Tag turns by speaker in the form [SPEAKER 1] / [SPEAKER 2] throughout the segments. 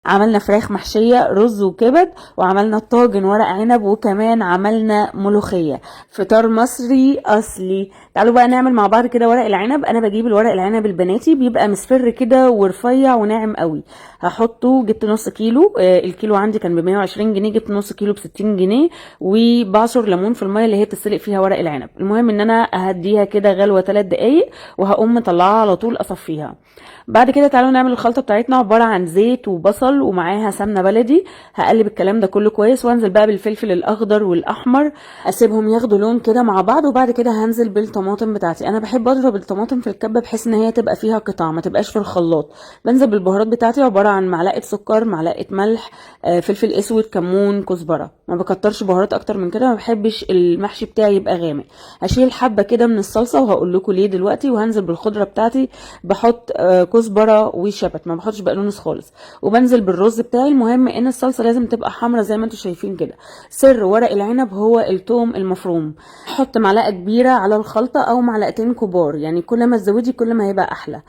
[SPEAKER 1] عملنا فراخ محشية رز وكبد، وعملنا طاجن ورق عنب، وكمان عملنا ملوخية. فطار مصري أصلي. تعالوا بقى نعمل مع بعض كده ورق العنب. أنا بجيب الورق العنب البناتي، بيبقى مصفر كده ورفيع وناعم قوي. هحطه، جبت نص كيلو، الكيلو عندي كان ب120 جنيه، جبت نص كيلو ب60 جنيه. وبعصر ليمون في المية اللي هي بتسلق فيها ورق العنب. المهم ان انا اهديها كده غلوة 3 دقايق، وهقوم مطلعها على طول اصفيها. بعد كده تعالوا نعمل الخلطه بتاعتنا، عباره عن زيت وبصل ومعاها سمنه بلدي. هقلب الكلام ده كله كويس، وانزل بقى بالفلفل الاخضر والاحمر، اسيبهم ياخدوا لون كده مع بعض. وبعد كده هنزل بالطماطم بتاعتي. انا بحب اضرب الطماطم في الكبه بحيث ان هي تبقى فيها قطع، ما تبقاش في الخلاط. بنزل بالبهارات بتاعتي، عباره عن معلقه سكر، معلقه ملح، فلفل اسود، كمون، كزبره. ما بكترش بهارات اكتر من كده، ما بحبش المحشي بتاعي يبقى غامق. هشيل حبه كده من الصلصه وهقول لكم ليه دلوقتي. وهنزل بالخضره بتاعتي، بحط كزبره وشبت، ما بحطش بقدونس خالص. وبنزل بالرز بتاعي. المهم ان الصلصه لازم تبقى حمرا زي ما انتم شايفين كده. سر ورق العنب هو الثوم المفروم. احط معلقه كبيره على الخلطه او معلقتين كبار، يعني كل ما تزودي كل ما هيبقى احلى.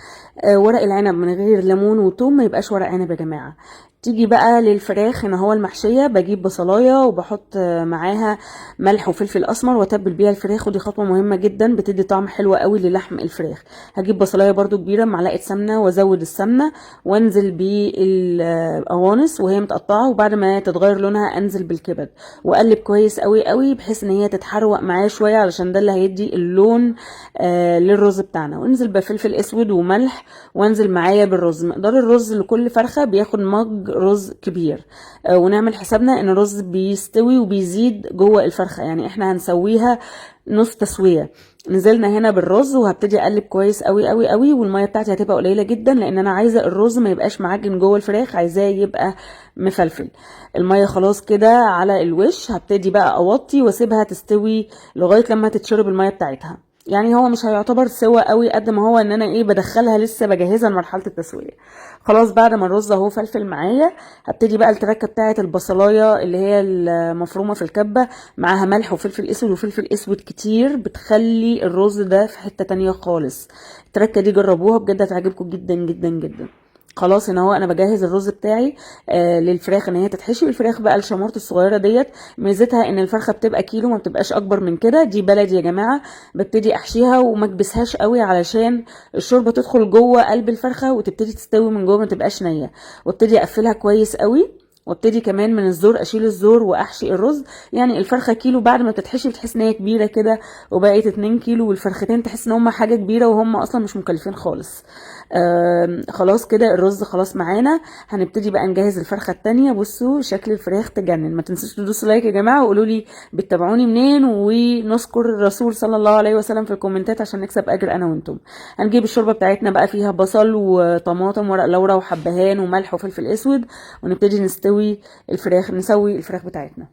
[SPEAKER 1] ورق العنب من غير ليمون وثوم ما يبقاش ورق عنب يا جماعه. تيجي بقى للفراخ هنا هو المحشيه، بجيب بصلايه وبحط معاها ملح وفلفل اسمر واتبل بيها الفراخ. ودي خطوه مهمه جدا، بتدي طعم حلو قوي للحم الفراخ. هجيب بصلايه برضو كبيره، معلقه سمنه، وازود السمنه، وانزل بالقوانص وهي متقطعه. وبعد ما تتغير لونها انزل بالكبد، واقلب كويس قوي قوي بحيث ان هي تتحروق معايا شويه، علشان ده اللي هيدي اللون للرز بتاعنا. وانزل بفلفل اسود وملح، وانزل معايا بالرز. مقدار الرز لكل فرخه بياخد مج رز كبير. ونعمل حسابنا ان الرز بيستوي وبيزيد جوه الفرخه، يعني احنا هنسويها نص تسويه. نزلنا هنا بالرز، وهبتدي اقلب كويس قوي قوي قوي. والميه بتاعتي هتبقى قليله جدا، لان انا عايزه الرز ما يبقاش معجن جوه الفراخ، عايزاه يبقى مفلفل. الميه خلاص كده على الوش. هبتدي بقى اوطي واسيبها تستوي لغايه لما تتشرب الميه بتاعتها. يعني هو مش هيعتبر سوا قوي قد ما هو ان انا بدخلها لسه بجهزها لمرحله التسويه. خلاص بعد ما الرز اهو فلفل معايا، هبتدي بقى التركه بتاعه البصلايه اللي هي المفرومه في الكبه، معاها ملح وفلفل اسود وفلفل اسود كتير، بتخلي الرز ده في حته تانية خالص. التركه دي جربوها بجد، هتعجبكم جدا جدا جدا. خلاص هنا هو انا بجهز الرز بتاعي للفراخ ان هي تتحشي. الفراخ بقى الشمورت الصغيره ديت، ميزتها ان الفرخه بتبقى كيلو، ما بتبقاش اكبر من كده. دي بلدي يا جماعه. ببتدي احشيها وما اكبسهاش قوي، علشان الشوربه تدخل جوه قلب الفرخه وتبتدي تستوي من جوه، ما تبقاش نيه. وابتدي اقفلها كويس قوي. وابتدي كمان من الزور اشيل الزور واحشي الرز. يعني الفرخه كيلو، بعد ما تتحشي بتحس ان هي كبيره كده، وبقيت 2 كيلو، والفرختين تحس ان هم حاجه كبيره وهم اصلا مش مكلفين خالص. خلاص كده الرز خلاص معانا. هنبتدي بقى نجهز الفرخه التانية. بصوا شكل الفراخ تجنن. ما تنسوش تدوسوا لايك يا جماعه، وقولوا لي بتتابعوني منين، ونذكر الرسول صلى الله عليه وسلم في الكومنتات عشان نكسب اجر انا وانتم. هنجيب الشوربه بتاعتنا بقى، فيها بصل وطماطم ورق لورا وحبهان وملح وفلفل اسود، ونبتدي نسوي الفراخ بتاعتنا.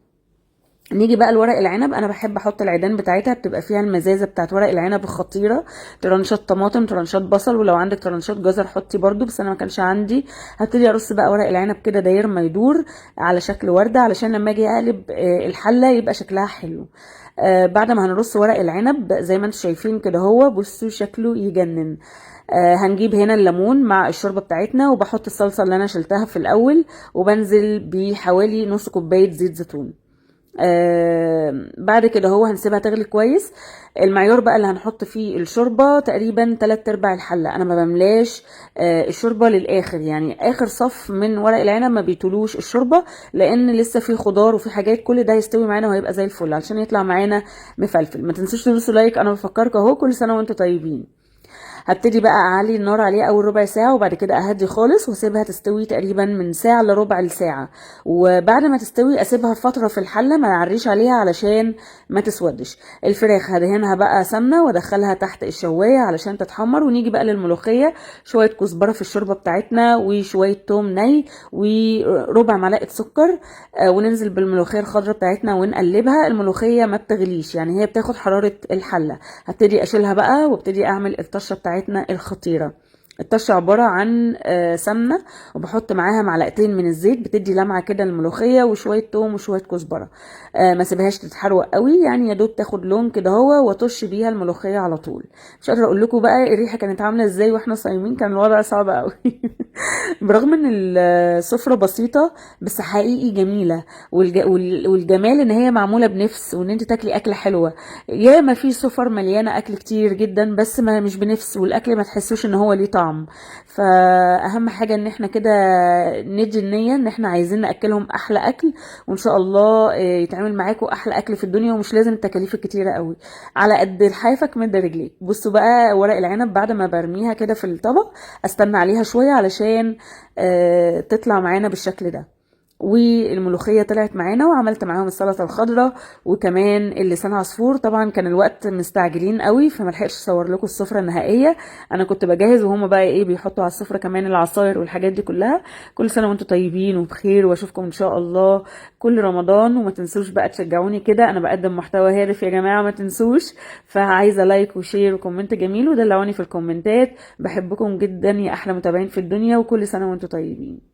[SPEAKER 1] نيجي بقى لورق العنب. انا بحب احط العيدان بتاعتها، بتبقى فيها المزازه بتاعت ورق العنب الخطيره. ترنشات طماطم، ترنشات بصل، ولو عندك ترنشات جزر حطي برضو، بس انا ما كانش عندي. هبتدي ارص بقى ورق العنب كده داير ما يدور على شكل ورده، علشان لما اجي اقلب الحله يبقى شكلها حلو. بعد ما هنرص ورق العنب زي ما انتم شايفين كده، هو بصوا شكله يجنن. هنجيب هنا الليمون مع الشوربه بتاعتنا، وبحط الصلصه اللي انا شلتها في الاول، وبنزل بحوالي نص كوبايه زيت زيتون. بعد كده هو هنسيبها تغلي كويس. المعيار بقى اللي هنحط فيه الشوربه تقريبا 3/4 الحله. انا ما بملاش الشوربه للاخر، يعني اخر صف من ورق العنب ما بيطولوش الشوربه، لان لسه في خضار وفي حاجات، كل ده هيستوي معانا وهيبقى زي الفل علشان يطلع معانا مفلفل. ما تنسوش تدوسوا لايك، انا بفكركم اهو، كل سنه وانتم طيبين. هبتدي بقى اعلي النار عليها اول ربع ساعه، وبعد كده اهدي خالص واسيبها تستوي تقريبا من ساعه لربع الساعه. وبعد ما تستوي اسيبها فتره في الحله، ما نعريش عليها علشان ما تسودش. الفراخ هدهنها بقى سمنه وادخلها تحت الشوايه علشان تتحمر. ونيجي بقى للملوخيه، شويه كزبره في الشوربه بتاعتنا، وشويه توم ني، وربع معلقه سكر. وننزل بالملوخيه الخضراء بتاعتنا ونقلبها. الملوخيه ما بتغليش، يعني هي بتاخد حراره الحله. هبتدي اشيلها بقى، وابتدي اعمل الطشه بتاعتنا الخطيره. الطشه عباره عن سمنه، وبحط معاها معلقتين من الزيت، بتدي لمعه كده الملوخيه، وشويه توم وشويه كزبره. ما سيبهاش تتحروق قوي، يعني يا دوب تاخد لون كده هو، واطش بيها الملوخيه على طول. مش قادره اقول لكم بقى الريحه كانت عامله ازاي واحنا صايمين، كان الوضع صعب قوي. برغم ان السفرة بسيطة بس حقيقي جميلة. والجمال ان هي معمولة بنفس، وان انت تاكلي اكلة حلوة. يا ما في سفر مليانة اكل كتير جدا بس ما مش بنفس، والاكل ما تحسوش ان هو ليه طعم. فاهم حاجة ان احنا كده ندي النية ان احنا عايزين ناكلهم احلى اكل، وان شاء الله يتعمل معاكم احلى اكل في الدنيا، ومش لازم التكاليف الكتيرة قوي. على قد لحافك مد رجليك. بصوا بقى ورق العنب بعد ما برميها كده في الطبق، استنى عليها شوية علشان تطلع معانا بالشكل ده. والملوخية طلعت معانا، وعملت معاهم السلطة الخضراء وكمان اللسان عصفور. طبعا كان الوقت مستعجلين قوي فملحقش اصور لكم السفرة النهائية. انا كنت بجهز وهما بقى ايه بيحطوا على السفرة كمان العصاير والحاجات دي كلها. كل سنة وانتم طيبين وبخير، واشوفكم ان شاء الله كل رمضان. وما تنسوش بقى تشجعوني كده، انا بقدم محتوى هادف يا جماعة ما تنسوش. فعايزة لايك وشير وكومنت جميل، ودلعوني في الكومنتات. بحبكم جدا يا احلى متابعين في الدنيا، وكل سنة وانتم طيبين.